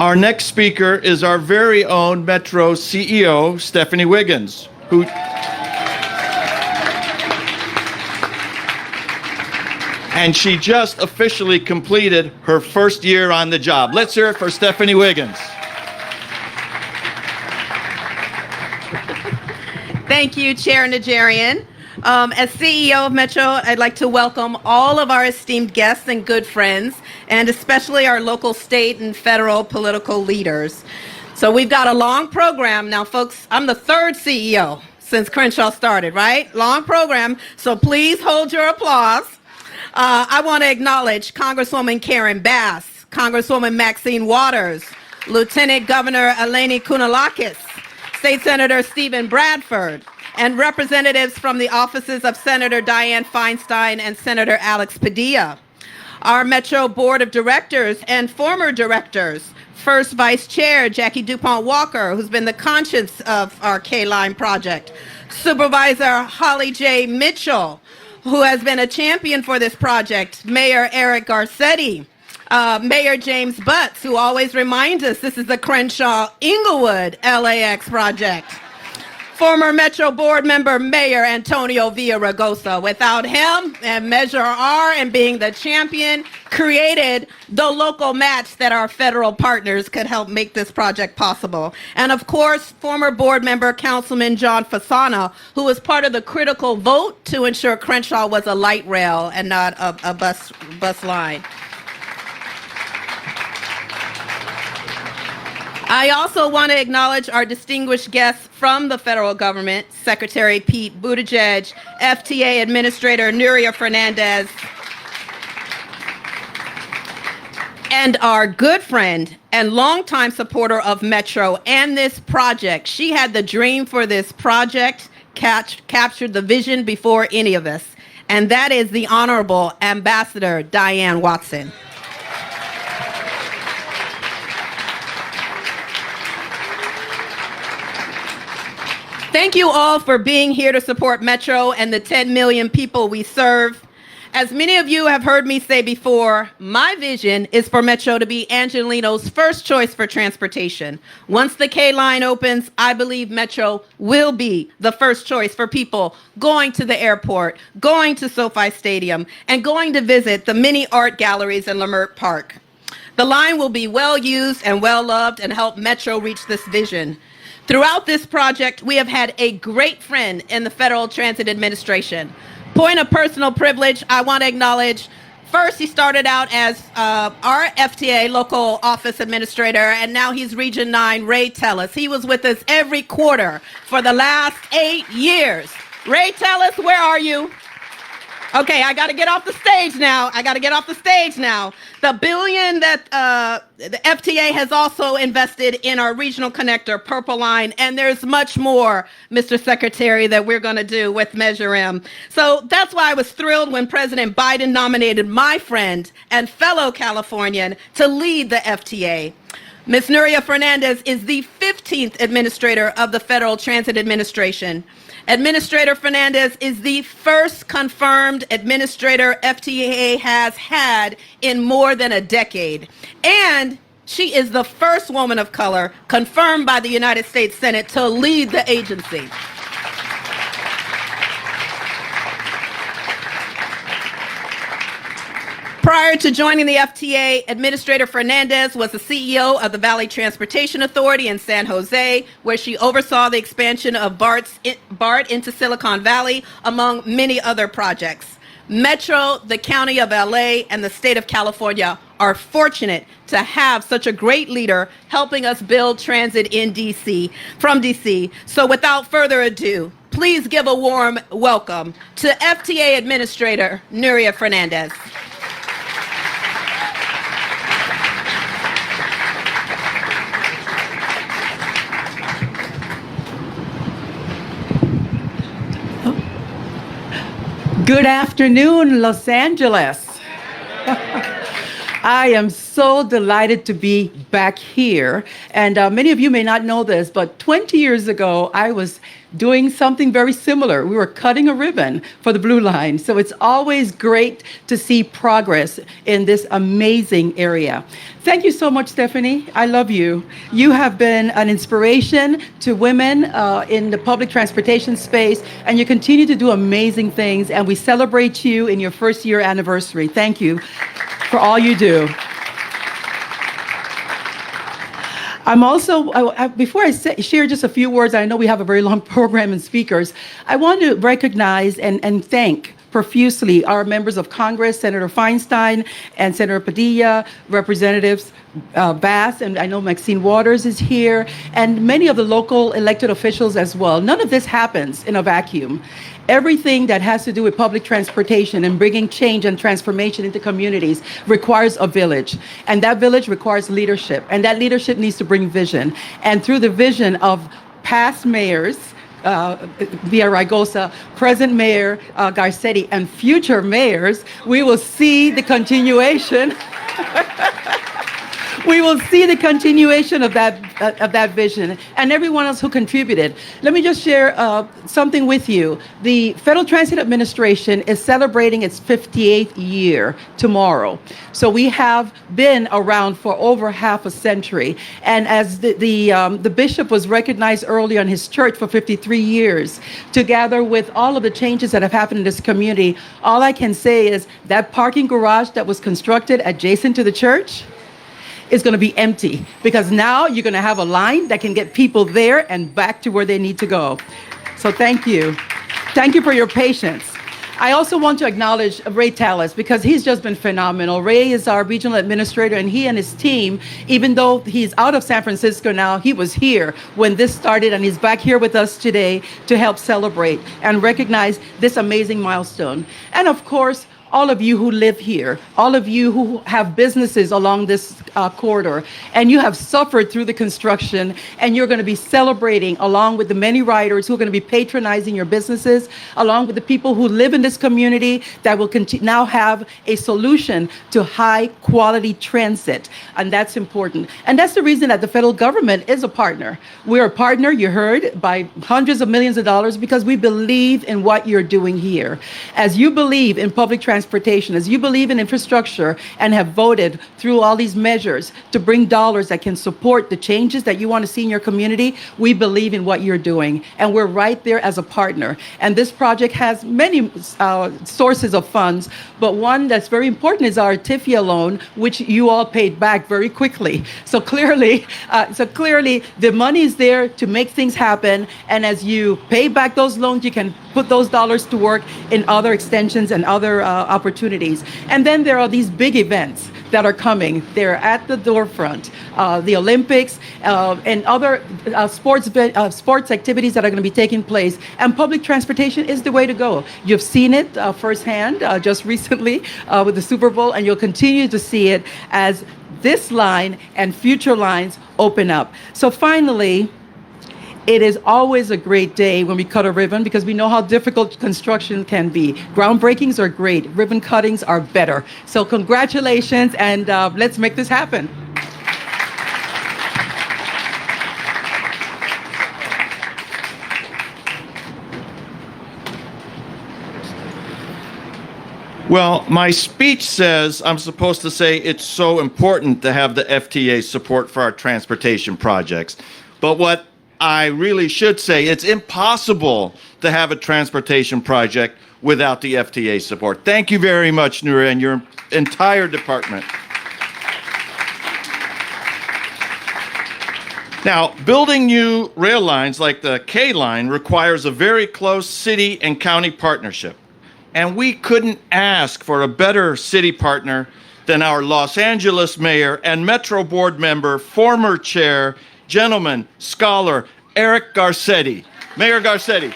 Our next speaker is our very own Metro CEO, Stephanie Wiggins, who and she just officially completed her first year on the job. Let's hear it for Stephanie Wiggins. Thank you, Chair Najarian. As CEO of Metro, I'd like to welcome all of our esteemed guests and good friends, and especially our local, state, and federal political leaders. So we've got a long program. Now, folks, I'm the third CEO since Crenshaw started, right? Long program, so please hold your applause. I want to acknowledge Congresswoman Bass, Congresswoman Maxine Waters, Lieutenant Governor Eleni Kounalakis, State Senator Stephen Bradford, and representatives from the offices of Senator Dianne Feinstein and Senator Alex Padilla. Our Metro Board of Directors and former directors, First Vice Chair Jackie DuPont Walker, who's been the conscience of our K-Line project, Supervisor Holly J. Mitchell, who has been a champion for this project, Mayor Eric Garcetti, Mayor James Butts, who always reminds us this is the Crenshaw-Inglewood LAX project. Former Metro Board member, Mayor Antonio Villaraigosa. Without him and Measure R and being the champion, created the local match that our federal partners could help make this project possible. And of course, former board member, Councilman John Fasana, who was part of the critical vote to ensure Crenshaw was a light rail and not a bus line. I also want to acknowledge our distinguished guests from the federal government, Secretary Pete Buttigieg, FTA Administrator Nuria Fernandez, and our good friend and longtime supporter of Metro and this project. She had the dream for this project, captured the vision before any of us, and that is the Honorable Ambassador Diane Watson. Thank you all for being here to support Metro and the 10 million people we serve. As many of you have heard me say before, my vision is for Metro to be Angelino's first choice for transportation. Once the K-Line opens, I believe Metro will be the first choice for people going to the airport, going to SoFi Stadium, and going to visit the many art galleries in Leimert Park. The line will be well used and well loved and help Metro reach this vision. Throughout this project, we have had a great friend in the Federal Transit Administration. Point of personal privilege, I want to acknowledge, first he started out as our FTA local office administrator, and now he's Region 9, Ray Tellis. He was with us every quarter for the last 8 years. Ray Tellis, where are you? Okay, I got to get off the stage now. The billion that the FTA has also invested in our regional connector, Purple Line, and there's much more, Mr. Secretary, that we're going to do with Measure M. So that's why I was thrilled when President Biden nominated my friend and fellow Californian to lead the FTA. Ms. Nuria Fernandez is the 15th administrator of the Federal Transit Administration. Administrator Fernandez is the first confirmed administrator FTA has had in more than a decade. And she is the first woman of color confirmed by the United States Senate to lead the agency. Prior to joining the FTA, Administrator Fernandez was the CEO of the Valley Transportation Authority in San Jose, where she oversaw the expansion of BART into Silicon Valley, among many other projects. Metro, the County of LA, and the State of California are fortunate to have such a great leader helping us build transit in DC, from DC. So without further ado, please give a warm welcome to FTA Administrator Nuria Fernandez. Good afternoon, Los Angeles. I am so delighted to be back here. And many of you may not know this, but 20 years ago, I was doing something very similar. We were cutting a ribbon for the Blue Line. So it's always great to see progress in this amazing area. Thank you so much, Stephanie. I love you. You have been an inspiration to women in the public transportation space, and you continue to do amazing things. And we celebrate you in your first year anniversary. Thank you for all you do. I'm also, before I share just a few words, I know we have a very long program and speakers, I want to recognize and thank profusely our members of Congress, Senator Feinstein and Senator Padilla, Representatives Bass, and I know Maxine Waters is here, and many of the local elected officials as well. None of this happens in a vacuum. Everything that has to do with public transportation and bringing change and transformation into communities requires a village. And that village requires leadership. And that leadership needs to bring vision. And through the vision of past mayors, via Rigosa, present Mayor Garcetti, and future mayors, we will see the continuation. We will see the continuation of that vision, and everyone else who contributed. Let me just share something with you. The Federal Transit Administration is celebrating its 58th year tomorrow. So we have been around for over half a century. And as the bishop was recognized early on his church for 53 years, together with all of the changes that have happened in this community, all I can say is that parking garage that was constructed adjacent to the church is going to be empty, because now you're going to have a line that can get people there and back to where they need to go. So thank you. Thank you for your patience. I also want to acknowledge Ray Tallis, because he's just been phenomenal. Ray is our regional administrator, and he and his team, even though he's out of San Francisco now, he was here when this started, and he's back here with us today to help celebrate and recognize this amazing milestone. And of course, all of you who live here, all of you who have businesses along this corridor, and you have suffered through the construction, and you're going to be celebrating along with the many riders who are going to be patronizing your businesses, along with the people who live in this community that will now have a solution to high quality transit. And that's important. And that's the reason that the federal government is a partner. We're a partner, you heard, by hundreds of millions of dollars, because we believe in what you're doing here. As you believe in public transportation, as you believe in infrastructure and have voted through all these measures to bring dollars that can support the changes that you want to see in your community, we believe in what you're doing. And we're right there as a partner. And this project has many sources of funds, but one that's very important is our TIFIA loan, which you all paid back very quickly. So clearly, the money is there to make things happen. And as you pay back those loans, you can put those dollars to work in other extensions and other opportunities. And then there are these big events that are coming. They're at the doorfront, the Olympics and other sports activities that are going to be taking place. And public transportation is the way to go. You've seen it firsthand just recently with the Super Bowl, and you'll continue to see it as this line and future lines open up. So finally, it is always a great day when we cut a ribbon, because we know how difficult construction can be. Groundbreakings are great. Ribbon cuttings are better. So congratulations, and let's make this happen. Well, my speech says I'm supposed to say it's so important to have the FTA support for our transportation projects. But what I really should say, it's impossible to have a transportation project without the FTA support. Thank you very much, Nura, and your entire department. Now, building new rail lines like the K line requires a very close city and county partnership. And we couldn't ask for a better city partner than our Los Angeles mayor and Metro board member, former chair, gentleman, scholar, Eric Garcetti. Mayor Garcetti.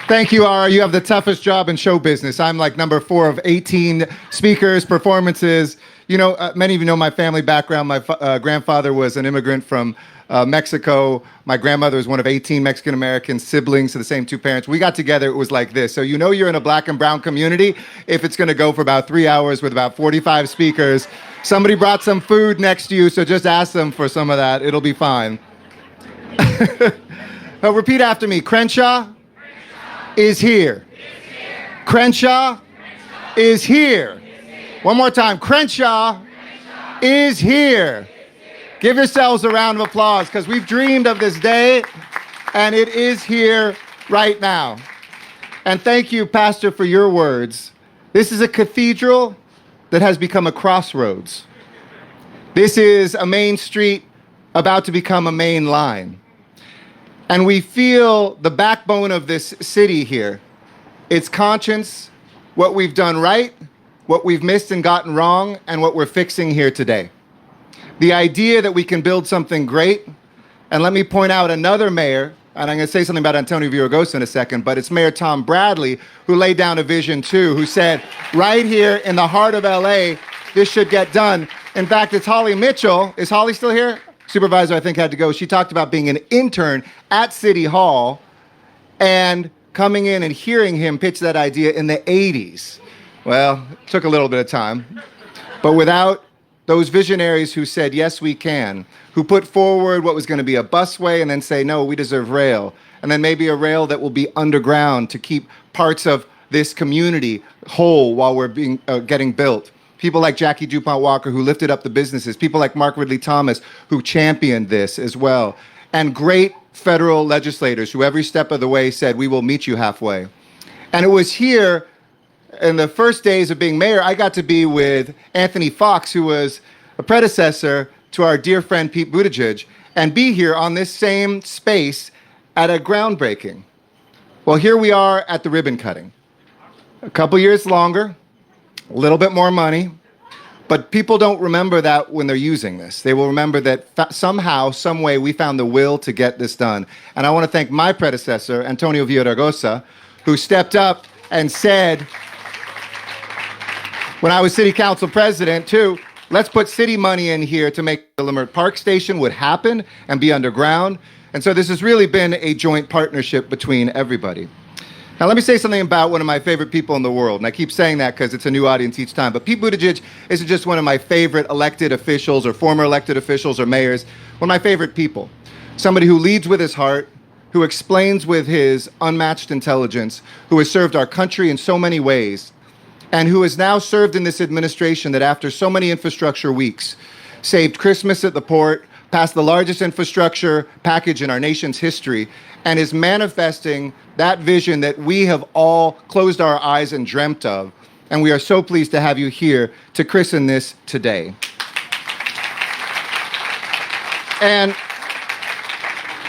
Thank you, Ara. You have the toughest job in show business. I'm like number 4 of 18 speakers, performances. You know, many of you know my family background. My grandfather was an immigrant from Mexico. My grandmother was one of 18 Mexican-American siblings to the same two parents. We got together, it was like this. So you know you're in a black and brown community if it's going to go for about 3 hours with about 45 speakers. Somebody brought some food next to you, so just ask them for some of that. It'll be fine. Repeat after me. Crenshaw is here. Crenshaw is here. One more time. Crenshaw is here. Give yourselves a round of applause because we've dreamed of this day and it is here right now. And thank you, Pastor, for your words. This is a cathedral that has become a crossroads. This is a main street about to become a main line. And we feel the backbone of this city here, its conscience, what we've done right, what we've missed and gotten wrong, and what we're fixing here today. The idea that we can build something great, and let me point out another mayor, and I'm going to say something about Antonio Villaraigosa in a second, but it's Mayor Tom Bradley who laid down a vision too, who said, right here in the heart of LA, this should get done. In fact, it's Holly Mitchell. Is Holly still here? Supervisor, I think, had to go. She talked about being an intern at City Hall and coming in and hearing him pitch that idea in the 80s. Well, it took a little bit of time. But without those visionaries who said, yes, we can, who put forward what was going to be a busway and then say, no, we deserve rail, and then maybe a rail that will be underground to keep parts of this community whole while we're getting built. People like Jackie DuPont Walker who lifted up the businesses. People like Mark Ridley Thomas who championed this as well. And great federal legislators who every step of the way said, we will meet you halfway. And it was here in the first days of being mayor, I got to be with Anthony Fox, who was a predecessor to our dear friend Pete Buttigieg, and be here on this same space at a groundbreaking. Well, here we are at the ribbon cutting. A couple years longer, a little bit more money, but people don't remember that when they're using this. They will remember that somehow, some way, we found the will to get this done. And I want to thank my predecessor, Antonio Villaraigosa, who stepped up and said, when I was city council president too, let's put city money in here to make the Leimert Park Station would happen and be underground. And so this has really been a joint partnership between everybody. Now, let me say something about one of my favorite people in the world. And I keep saying that because it's a new audience each time. But Pete Buttigieg isn't just one of my favorite elected officials or former elected officials or mayors, one of my favorite people. Somebody who leads with his heart, who explains with his unmatched intelligence, who has served our country in so many ways, and who has now served in this administration that after so many infrastructure weeks, saved Christmas at the port, passed the largest infrastructure package in our nation's history, and is manifesting that vision that we have all closed our eyes and dreamt of. And we are so pleased to have you here to christen this today. And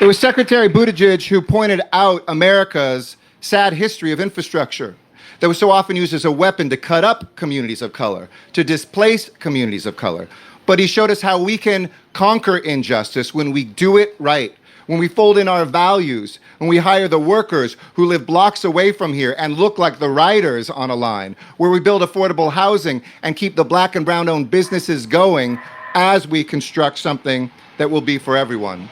it was Secretary Buttigieg who pointed out America's sad history of infrastructure that was so often used as a weapon to cut up communities of color, to displace communities of color. But he showed us how we can conquer injustice when we do it right, when we fold in our values, when we hire the workers who live blocks away from here and look like the riders on a line, where we build affordable housing and keep the black and brown-owned businesses going as we construct something that will be for everyone.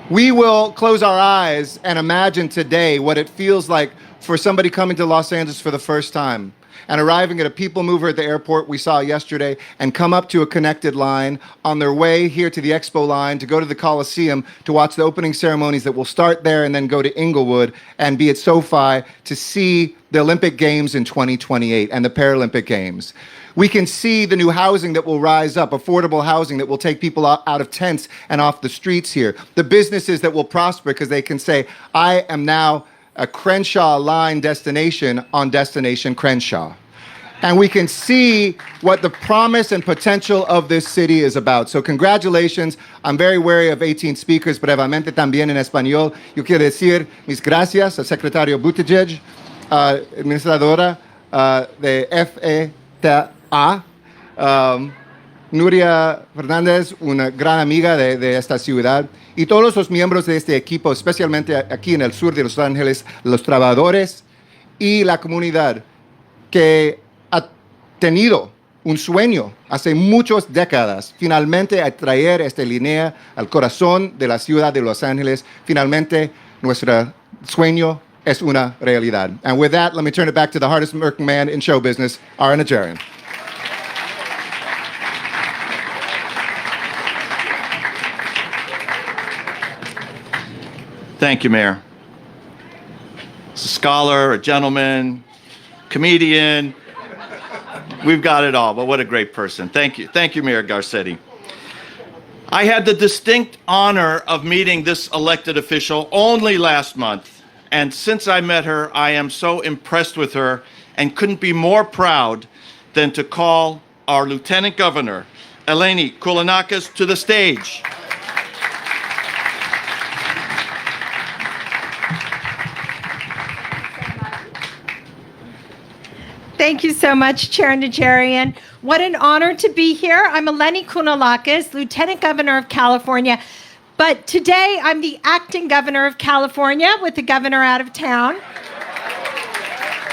We will close our eyes and imagine today what it feels like for somebody coming to Los Angeles for the first time and arriving at a people mover at the airport we saw yesterday and come up to a connected line on their way here to the Expo line to go to the Coliseum to watch the opening ceremonies that will start there and then go to Inglewood and be at SoFi to see the Olympic Games in 2028 and the Paralympic Games. We can see the new housing that will rise up, affordable housing that will take people out of tents and off the streets here. The businesses that will prosper because they can say, I am now a Crenshaw line destination on Destination Crenshaw. And we can see what the promise and potential of this city is about. So congratulations. I'm very wary of 18 speakers, brevemente también en español. Yo quiero decir mis gracias al secretario Buttigieg, administradora de FETA, Nuria Fernandez, una gran amiga de esta ciudad, y todos los miembros de este equipo, especialmente aquí en el sur de Los Ángeles, los trabajadores y la comunidad que ha tenido un sueño hace muchas décadas, finalmente atraer esta línea al corazón de la ciudad de Los Ángeles. Finalmente, nuestro sueño es una realidad. And with that, let me turn it back to the hardest working man in show business, Ara Najarian. Thank you, Mayor. A scholar, a gentleman, comedian. We've got it all, but what a great person. Thank you. Thank you, Mayor Garcetti. I had the distinct honor of meeting this elected official only last month. And since I met her, I am so impressed with her and couldn't be more proud than to call our Lieutenant Governor, Eleni Koulounakis, to the stage. Thank you so much, Chair Najarian. What an honor to be here. I'm Eleni Koulounakis, Lieutenant Governor of California. But today, I'm the acting governor of California with the governor out of town.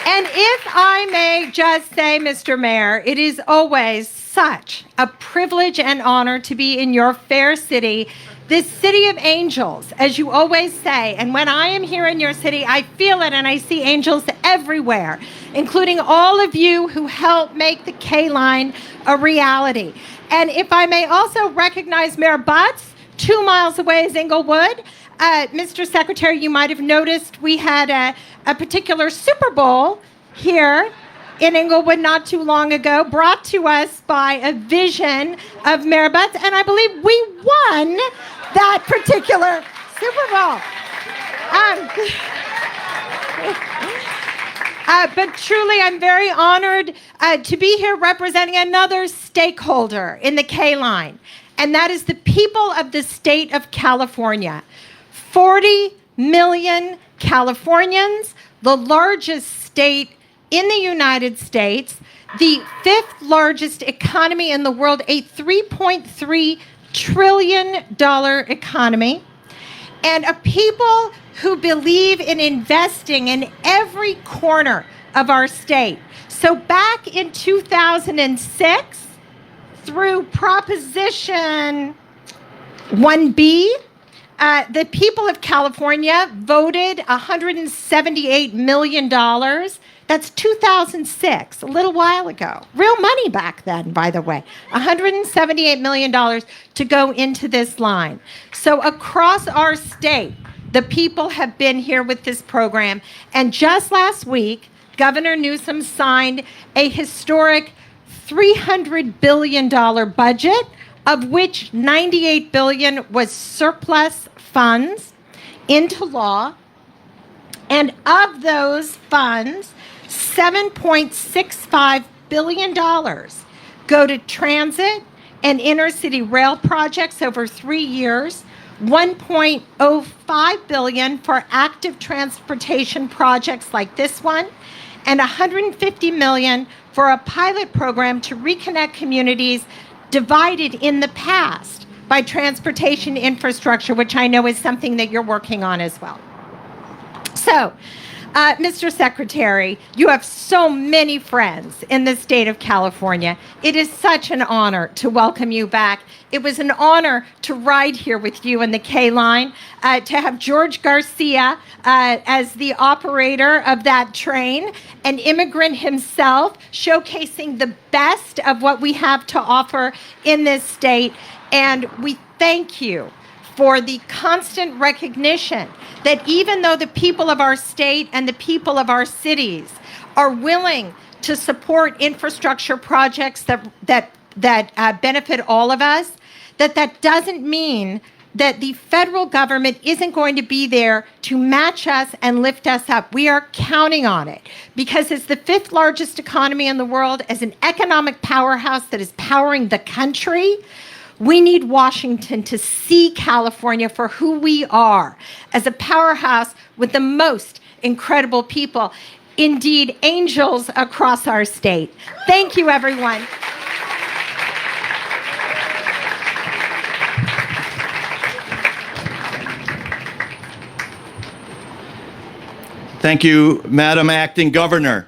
And if I may just say, Mr. Mayor, it is always such a privilege and honor to be in your fair city, this city of angels, as you always say. And when I am here in your city, I feel it and I see angels everywhere, including all of you who helped make the K line a reality. And if I may also recognize Mayor Butts, 2 miles away is Inglewood. Mr. Secretary, you might have noticed we had a particular Super Bowl here in Inglewood not too long ago, brought to us by a vision of Mayor Butts, and I believe we won that particular Super Bowl. But truly, I'm very honored to be here representing another stakeholder in the K line, and that is the people of the state of California. 40 million Californians, the largest state in the United States, the 5th largest economy in the world, a $3.3 trillion economy, and a people who believe in investing in every corner of our state. So back in 2006, through Proposition 1B, the people of California voted $178 million. That's 2006, a little while ago. Real money back then, by the way. $178 million to go into this line. So across our state, the people have been here with this program. And just last week, Governor Newsom signed a historic $300 billion budget, of which $98 billion was surplus funds, into law. And of those funds, $7.65 billion go to transit and intercity rail projects over 3 years, $1.05 billion for active transportation projects like this one, and $150 million for a pilot program to reconnect communities divided in the past by transportation infrastructure, which I know is something that you're working on as well. So, Mr. Secretary, you have so many friends in the state of California. It is such an honor to welcome you back. It was an honor to ride here with you in the K line, to have George Garcia as the operator of that train, an immigrant himself, showcasing the best of what we have to offer in this state. And we thank you for the constant recognition that even though the people of our state and the people of our cities are willing to support infrastructure projects that benefit all of us, that doesn't mean that the federal government isn't going to be there to match us and lift us up. We are counting on it because as the 5th largest economy in the world, as an economic powerhouse that is powering the country, we need Washington to see California for who we are, as a powerhouse with the most incredible people. Indeed, angels across our state. Thank you, everyone. Thank you, Madam Acting Governor.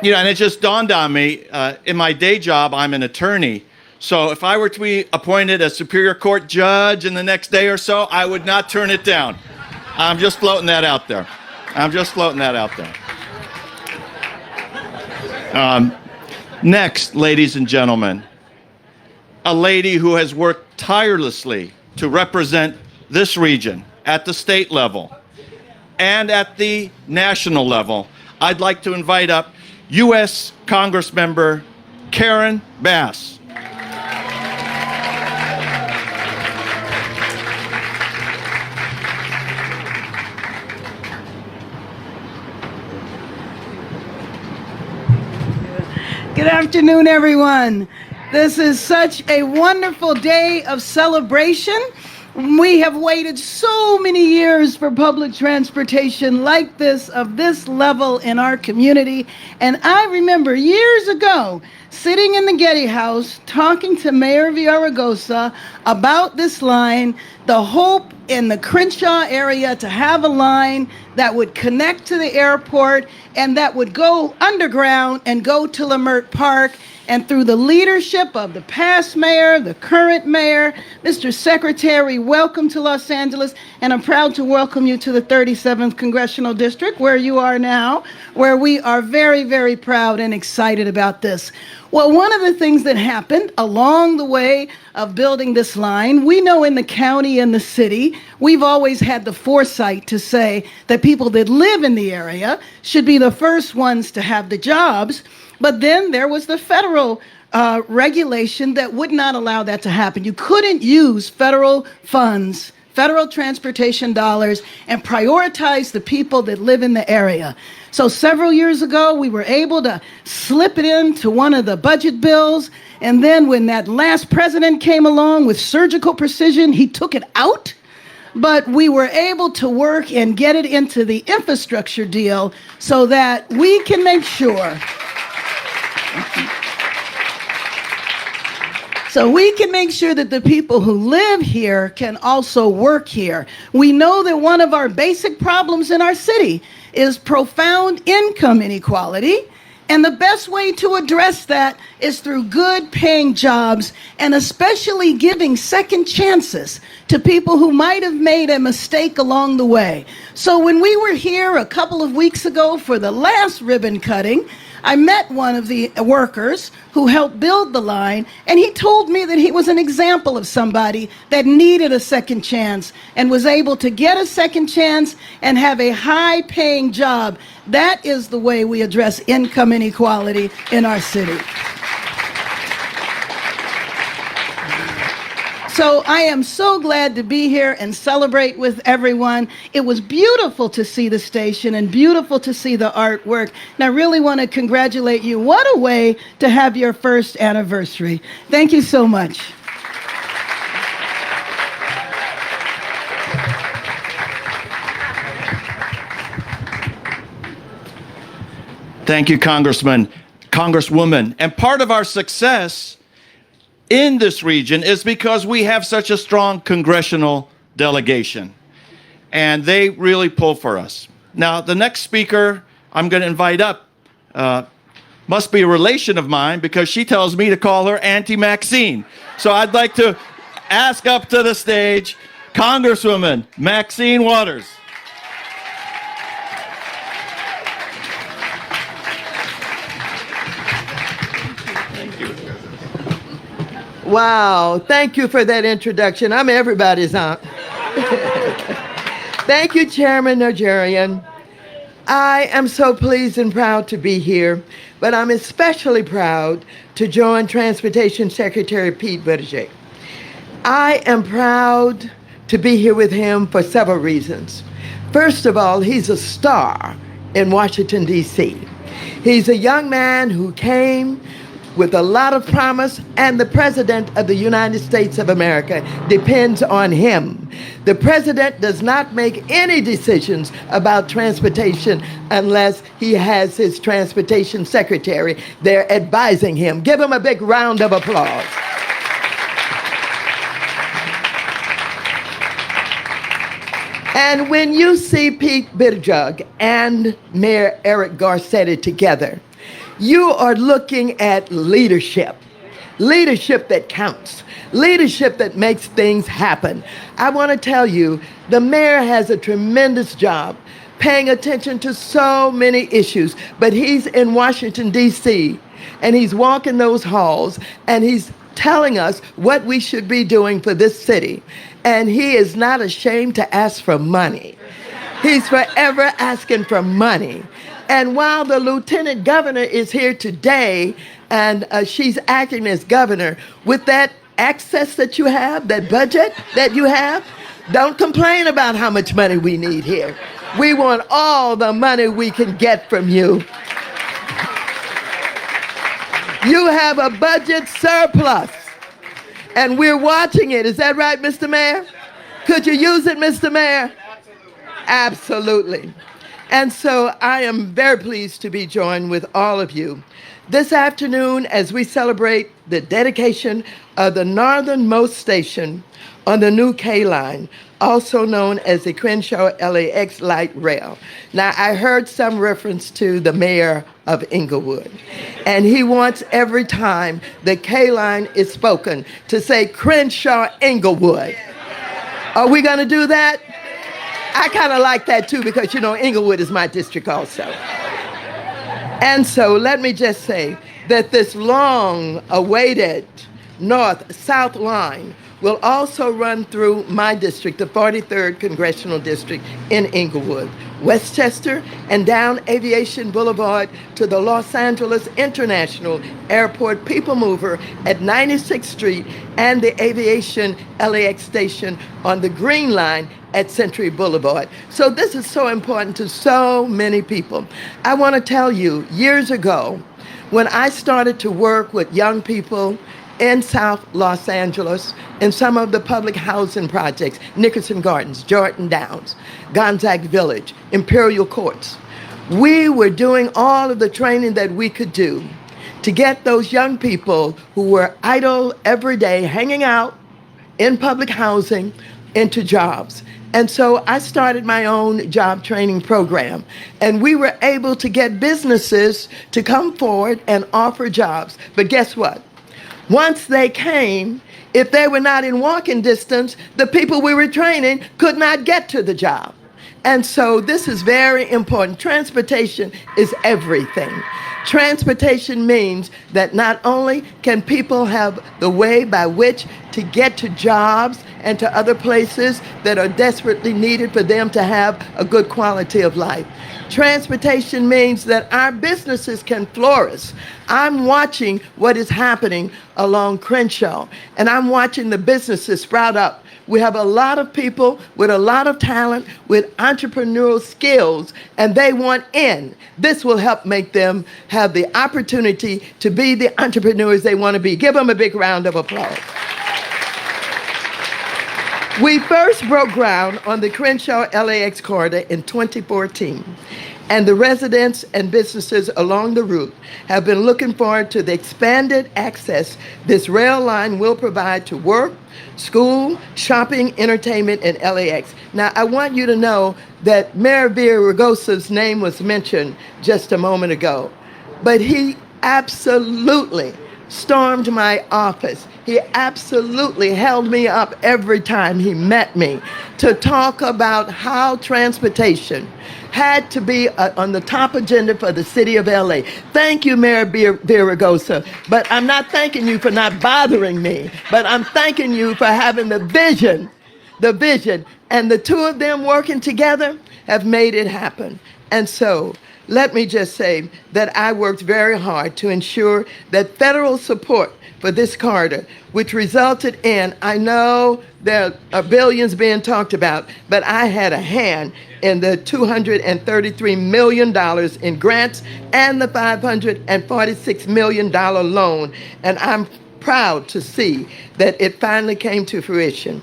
And it just dawned on me, in my day job, I'm an attorney. So if I were to be appointed as Superior Court judge in the next day or so, I would not turn it down. I'm just floating that out there. Next, ladies and gentlemen, a lady who has worked tirelessly to represent this region at the state level and at the national level. I'd like to invite up U.S. Congressmember Karen Bass. Good afternoon, everyone. This is such a wonderful day of celebration. We have waited so many years for public transportation like this, of this level in our community. And I remember years ago sitting in the Getty House talking to Mayor Villaraigosa about this line, the hope in the Crenshaw area to have a line that would connect to the airport and that would go underground and go to Lamert Park. And through the leadership of the past mayor, the current mayor, Mr. Secretary, welcome to Los Angeles. And I'm proud to welcome you to the 37th Congressional District, where you are now, where we are very, very proud and excited about this. Well, one of the things that happened along the way of building this line, we know in the county and the city, we've always had the foresight to say that people that live in the area should be the first ones to have the jobs. But then there was the federal regulation that would not allow that to happen. You couldn't use federal funds, federal transportation dollars, and prioritize the people that live in the area. So several years ago, we were able to slip it into one of the budget bills. And then when that last president came along with surgical precision, he took it out. But we were able to work and get it into the infrastructure deal so that we can make sure that the people who live here can also work here. We know that one of our basic problems in our city is profound income inequality. And the best way to address that is through good paying jobs, and especially giving second chances to people who might have made a mistake along the way. So when we were here a couple of weeks ago for the last ribbon cutting, I met one of the workers who helped build the line, and he told me that he was an example of somebody that needed a second chance and was able to get a second chance and have a high-paying job. That is the way we address income inequality in our city. So I am so glad to be here and celebrate with everyone. It was beautiful to see the station and beautiful to see the artwork. And I really want to congratulate you. What a way to have your first anniversary. Thank you so much. Thank you, Congresswoman. And part of our success in this region is because we have such a strong congressional delegation, and they really pull for us. Now, the next speaker I'm going to invite up must be a relation of mine, because she tells me to call her Auntie Maxine. So I'd like to ask up to the stage Congresswoman Maxine Waters. Wow, thank you for that introduction. I'm everybody's aunt. Thank you, Chairman Najarian. I am so pleased and proud to be here, but I'm especially proud to join Transportation Secretary Pete Buttigieg. I am proud to be here with him for several reasons. First of all, he's a star in Washington, D.C. He's a young man who came with a lot of promise, and the President of the United States of America depends on him. The President does not make any decisions about transportation unless he has his Transportation Secretary there advising him. Give him a big round of applause. And when you see Pete Buttigieg and Mayor Eric Garcetti together, You are looking at leadership. Leadership that counts. Leadership that makes things happen. I want to tell you, the mayor has a tremendous job paying attention to so many issues, but he's in Washington, D.C., and he's walking those halls, and he's telling us what we should be doing for this city. And he is not ashamed to ask for money. He's forever asking for money. And while the lieutenant governor is here today, and she's acting as governor, with that access that you have, that budget that you have, don't complain about how much money we need here. We want all the money we can get from you. You have a budget surplus, and we're watching it. Is that right, Mr. Mayor? Could you use it, Mr. Mayor? Absolutely. And so I am very pleased to be joined with all of you this afternoon as we celebrate the dedication of the northernmost station on the new K line, also known as the Crenshaw LAX light rail. Now, I heard some reference to the mayor of Inglewood, and he wants every time the K line is spoken to say Crenshaw Inglewood. Are we going to do that? I kind of like that too, because you know Inglewood is my district also. And so let me just say that this long-awaited north-south line will also run through my district, the 43rd Congressional District in Inglewood, Westchester, and down Aviation Boulevard to the Los Angeles International Airport People Mover at 96th Street and the Aviation LAX station on the Green Line at Century Boulevard. So this is so important to so many people. I want to tell you, years ago, when I started to work with young people in South Los Angeles, in some of the public housing projects, Nickerson Gardens, Jordan Downs, Gonzaga Village, Imperial Courts, we were doing all of the training that we could do to get those young people who were idle every day, hanging out in public housing, into jobs. And so I started my own job training program, and we were able to get businesses to come forward and offer jobs. But guess what? Once they came, if they were not in walking distance, the people we were training could not get to the job. And so this is very important. Transportation is everything. Transportation means that not only can people have the way by which to get to jobs and to other places that are desperately needed for them to have a good quality of life. Transportation means that our businesses can flourish. I'm watching what is happening along Crenshaw, and I'm watching the businesses sprout up. We have a lot of people with a lot of talent, with entrepreneurial skills, and they want in. This will help make them have the opportunity to be the entrepreneurs they want to be. Give them a big round of applause. We first broke ground on the Crenshaw LAX corridor in 2014, and the residents and businesses along the route have been looking forward to the expanded access this rail line will provide to work, school, shopping, entertainment, and LAX. Now, I want you to know that Mayor Villaraigosa's name was mentioned just a moment ago, but he absolutely stormed my office. He absolutely held me up every time he met me to talk about how transportation had to be on the top agenda for the city of LA. Thank you, Mayor Villaraigosa, but I'm not thanking you for not bothering me, but I'm thanking you for having the vision, and the two of them working together have made it happen. And so, let me just say that I worked very hard to ensure that federal support for this corridor, which resulted in, I know there are billions being talked about, but I had a hand in the $233 million in grants and the $546 million loan, and I'm proud to see that it finally came to fruition.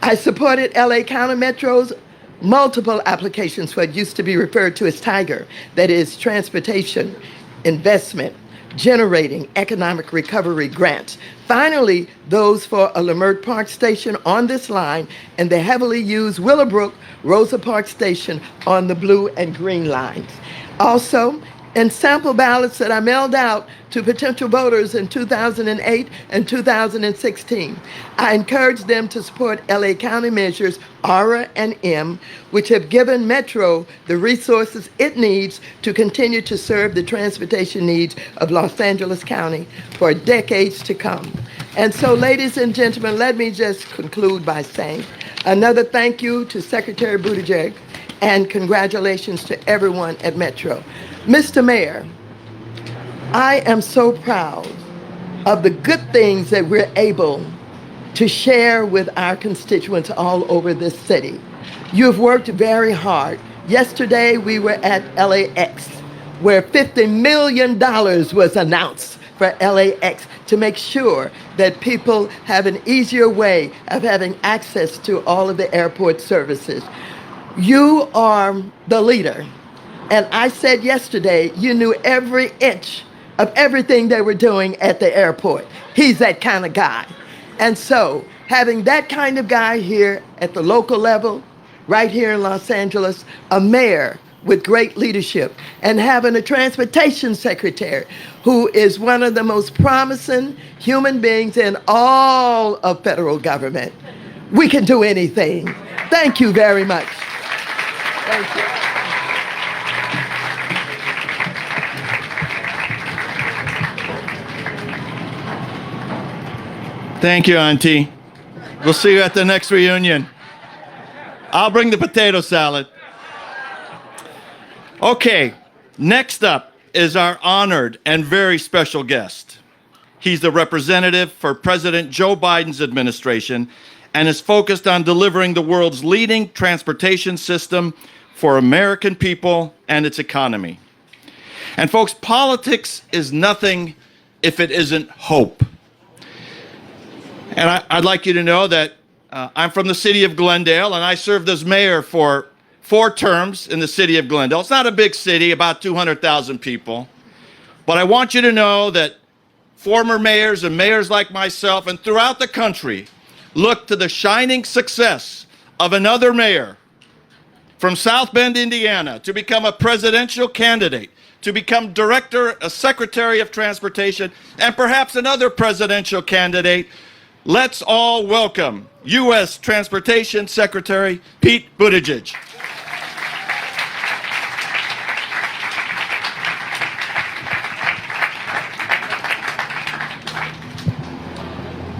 I supported LA County Metro's multiple applications for what used to be referred to as TIGER, that is transportation, investment, generating economic recovery grants. Finally, those for a Leimert Park station on this line and the heavily used Willowbrook Rosa Park station on the blue and green lines. Also, In sample ballots that I mailed out to potential voters in 2008 and 2016, I encouraged them to support LA County measures ARA and M, which have given Metro the resources it needs to continue to serve the transportation needs of Los Angeles County for decades to come. And so, ladies and gentlemen, let me just conclude by saying another thank you to Secretary Buttigieg and congratulations to everyone at Metro. Mr. Mayor, I am so proud of the good things that we're able to share with our constituents all over this city. You've worked very hard. Yesterday, we were at LAX, where $50 million was announced for LAX to make sure that people have an easier way of having access to all of the airport services. You are the leader. And I said yesterday, you knew every inch of everything they were doing at the airport. He's that kind of guy. And so, having that kind of guy here at the local level, right here in Los Angeles, a mayor with great leadership, and having a transportation secretary who is one of the most promising human beings in all of federal government, we can do anything. Thank you very much. Thank you. Thank you, Auntie. We'll see you at the next reunion. I'll bring the potato salad. Okay, next up is our honored and very special guest. He's the representative for President Joe Biden's administration and is focused on delivering the world's leading transportation system for American people and its economy. And folks, politics is nothing if it isn't hope. And I'd like you to know that I'm from the city of Glendale, and I served as mayor for 4 terms in the city of Glendale. It's not a big city, about 200,000 people. But I want you to know that former mayors and mayors like myself and throughout the country look to the shining success of another mayor from South Bend, Indiana, to become a presidential candidate, to become director, a secretary of transportation, and perhaps another presidential candidate. Let's all welcome U.S. Transportation Secretary Pete Buttigieg.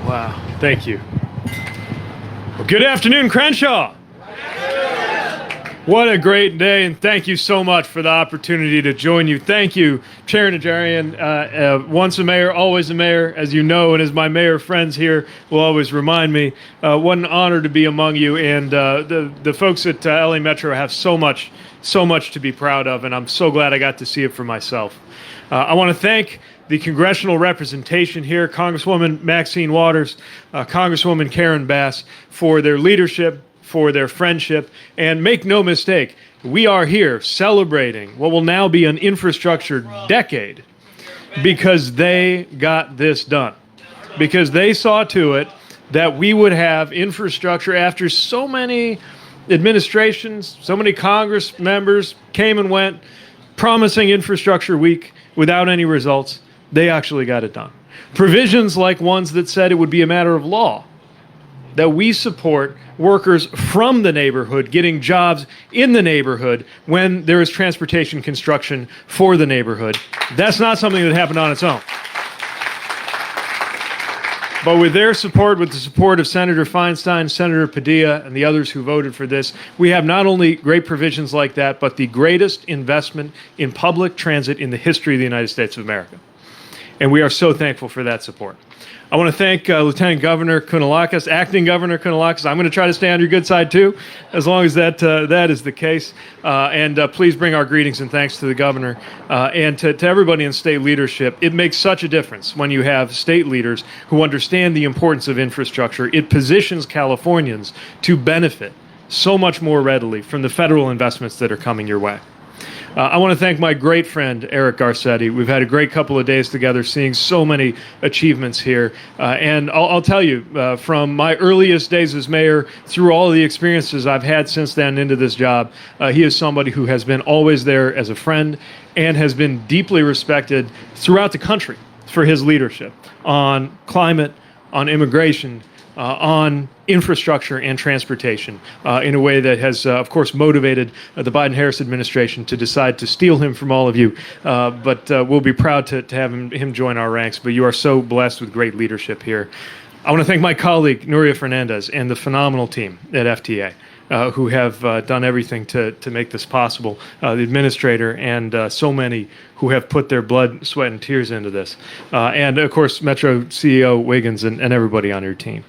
Wow, thank you. Well, good afternoon, Crenshaw. What a great day, and thank you so much for the opportunity to join you. Thank you, Chair Najarian. Once a mayor, always a mayor, as you know, and as my mayor friends here will always remind me. What an honor to be among you, and the folks at LA Metro have so much to be proud of, and I'm so glad I got to see it for myself. I want to thank the congressional representation here, Congresswoman Maxine Waters, Congresswoman Karen Bass, for their leadership, for their friendship, and make no mistake, we are here celebrating what will now be an infrastructure decade because they got this done, because they saw to it that we would have infrastructure after so many administrations, so many Congress members came and went, promising infrastructure week without any results. They actually got it done. Provisions like ones that said it would be a matter of law that we support workers from the neighborhood getting jobs in the neighborhood when there is transportation construction for the neighborhood. That's not something that happened on its own. But with their support, with the support of Senator Feinstein, Senator Padilla, and the others who voted for this, we have not only great provisions like that, but the greatest investment in public transit in the history of the United States of America. And we are so thankful for that support. I want to thank Lieutenant Governor Kounalakis, Acting Governor Kounalakis. I'm going to try to stay on your good side, too, as long as that is the case. And please bring our greetings and thanks to the governor and to everybody in state leadership. It makes such a difference when you have state leaders who understand the importance of infrastructure. It positions Californians to benefit so much more readily from the federal investments that are coming your way. I want to thank my great friend, Eric Garcetti. We've had a great couple of days together, seeing so many achievements here. And I'll tell you, from my earliest days as mayor through all of the experiences I've had since then into this job, he is somebody who has been always there as a friend and has been deeply respected throughout the country for his leadership on climate, on immigration, on infrastructure and transportation in a way that has, of course, motivated the Biden-Harris administration to decide to steal him from all of you. But we'll be proud to have him join our ranks. But you are so blessed with great leadership here. I want to thank my colleague, Nuria Fernandez, and the phenomenal team at FTA. Who have done everything to make this possible, the administrator and so many who have put their blood, sweat, and tears into this. And, of course, Metro CEO Wiggins and everybody on your team.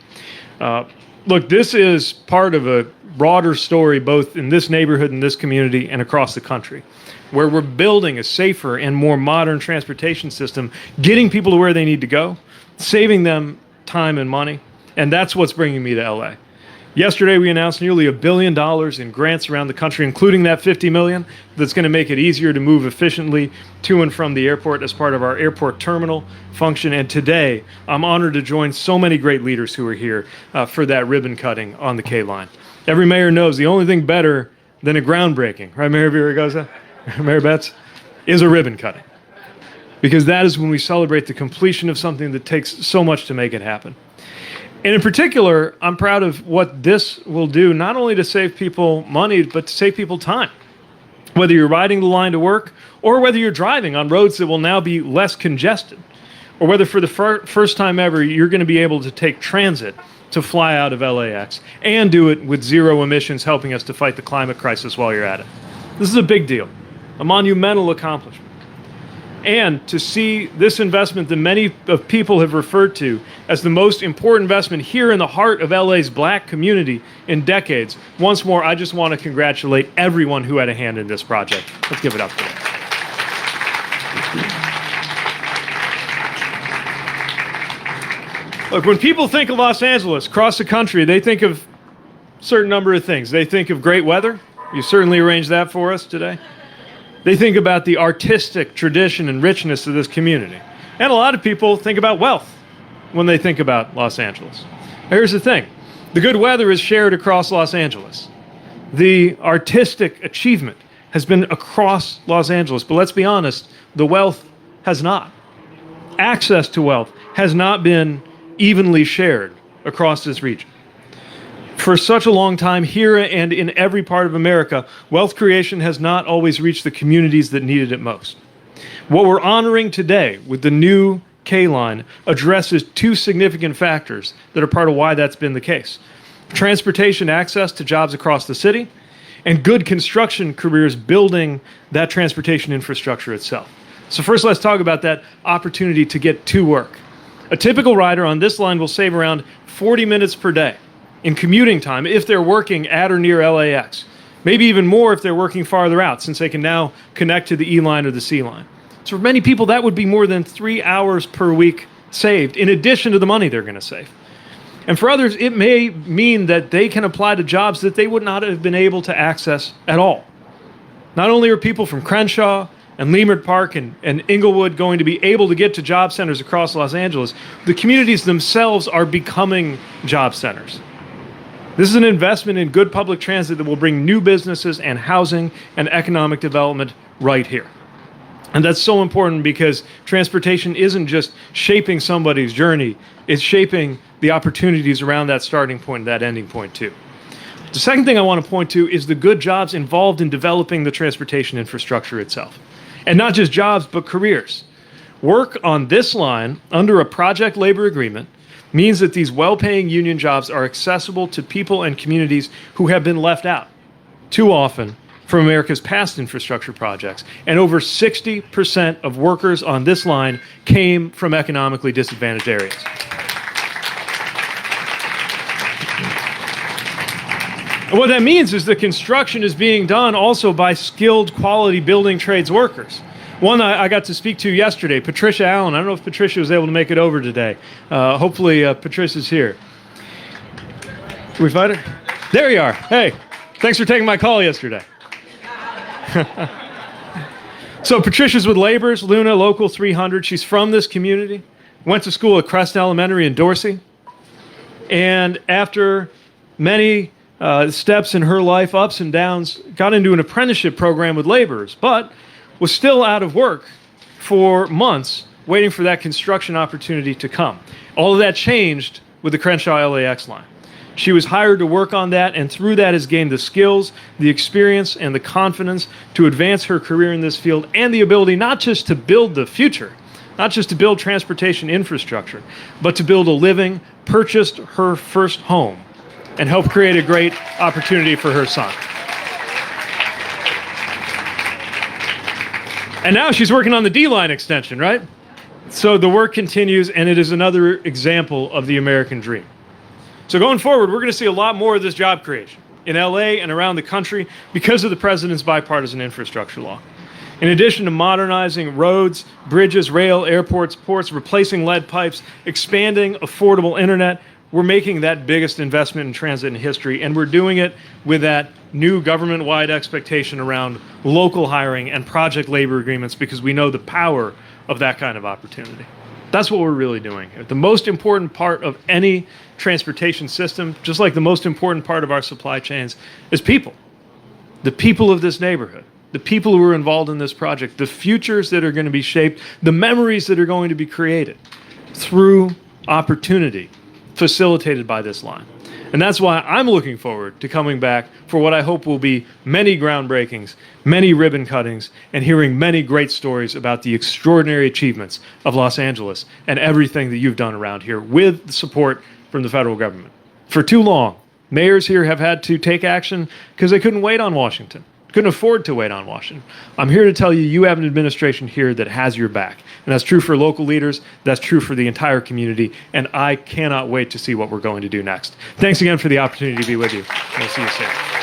Look, this is part of a broader story, both in this neighborhood, in this community, and across the country, where we're building a safer and more modern transportation system, getting people to where they need to go, saving them time and money, and that's what's bringing me to LA. Yesterday, we announced nearly $1 billion in grants around the country, including that $50 million that's going to make it easier to move efficiently to and from the airport as part of our airport terminal function. And today, I'm honored to join so many great leaders who are here for that ribbon cutting on the K line. Every mayor knows the only thing better than a groundbreaking, right, Mayor Villaraigosa, Mayor Betts, is a ribbon cutting. Because that is when we celebrate the completion of something that takes so much to make it happen. And in particular, I'm proud of what this will do, not only to save people money, but to save people time. Whether you're riding the line to work, or whether you're driving on roads that will now be less congested, or whether for the first time ever, you're going to be able to take transit to fly out of LAX and do it with zero emissions, helping us to fight the climate crisis while you're at it. This is a big deal, a monumental accomplishment. And to see this investment that many of people have referred to as the most important investment here in the heart of LA's black community in decades, once more, I just want to congratulate everyone who had a hand in this project. Let's give it up for them. Look, when people think of Los Angeles across the country, they think of a certain number of things. They think of great weather. You certainly arranged that for us today. They think about the artistic tradition and richness of this community. And a lot of people think about wealth when they think about Los Angeles. Here's the thing. The good weather is shared across Los Angeles. The artistic achievement has been across Los Angeles. But let's be honest, the wealth has not. Access to wealth has not been evenly shared across this region. For such a long time, here and in every part of America, wealth creation has not always reached the communities that needed it most. What we're honoring today with the new K-line addresses two significant factors that are part of why that's been the case. Transportation access to jobs across the city, and good construction careers building that transportation infrastructure itself. So first, let's talk about that opportunity to get to work. A typical rider on this line will save around 40 minutes per day in commuting time if they're working at or near LAX. Maybe even more if they're working farther out, since they can now connect to the E line or the C line. So for many people, that would be more than 3 hours per week saved, in addition to the money they're going to save. And for others, it may mean that they can apply to jobs that they would not have been able to access at all. Not only are people from Crenshaw and Leimert Park and Inglewood going to be able to get to job centers across Los Angeles, the communities themselves are becoming job centers. This is an investment in good public transit that will bring new businesses and housing and economic development right here. And that's so important because transportation isn't just shaping somebody's journey, it's shaping the opportunities around that starting point and that ending point too. The second thing I want to point to is the good jobs involved in developing the transportation infrastructure itself. And not just jobs, but careers. Work on this line under a project labor agreement means that these well-paying union jobs are accessible to people and communities who have been left out too often from America's past infrastructure projects. And over 60% of workers on this line came from economically disadvantaged areas. And what that means is that construction is being done also by skilled, quality building trades workers. One I got to speak to yesterday, Patricia Allen. I don't know if Patricia was able to make it over today. Hopefully Patricia's here. Can we find her? There you are. Hey, thanks for taking my call yesterday. So Patricia's with Laborers, Luna, Local 300. She's from this community, went to school at Crest Elementary in Dorsey. And after many steps in her life, ups and downs, got into an apprenticeship program with Laborers, but was still out of work for months, waiting for that construction opportunity to come. All of that changed with the Crenshaw LAX line. She was hired to work on that, and through that has gained the skills, the experience, and the confidence to advance her career in this field, and the ability not just to build the future, not just to build transportation infrastructure, but to build a living, purchased her first home, and help create a great opportunity for her son. And now she's working on the D-line extension, right? So the work continues, and it is another example of the American dream. So going forward, we're going to see a lot more of this job creation in LA and around the country because of the president's bipartisan infrastructure law. In addition to modernizing roads, bridges, rail, airports, ports, replacing lead pipes, expanding affordable internet, we're making that biggest investment in transit in history, and we're doing it with that new government-wide expectation around local hiring and project labor agreements because we know the power of that kind of opportunity. That's what we're really doing. The most important part of any transportation system, just like the most important part of our supply chains, is people. The people of this neighborhood, the people who are involved in this project, the futures that are going to be shaped, the memories that are going to be created through opportunity facilitated by this line. And that's why I'm looking forward to coming back for what I hope will be many groundbreakings, many ribbon cuttings, and hearing many great stories about the extraordinary achievements of Los Angeles and everything that you've done around here with the support from the federal government. For too long, mayors here have had to take action because they couldn't wait on Washington, couldn't afford to wait on Washington. I'm here to tell you, you have an administration here that has your back. And that's true for local leaders, that's true for the entire community, and I cannot wait to see what we're going to do next. Thanks again for the opportunity to be with you. We'll see you soon.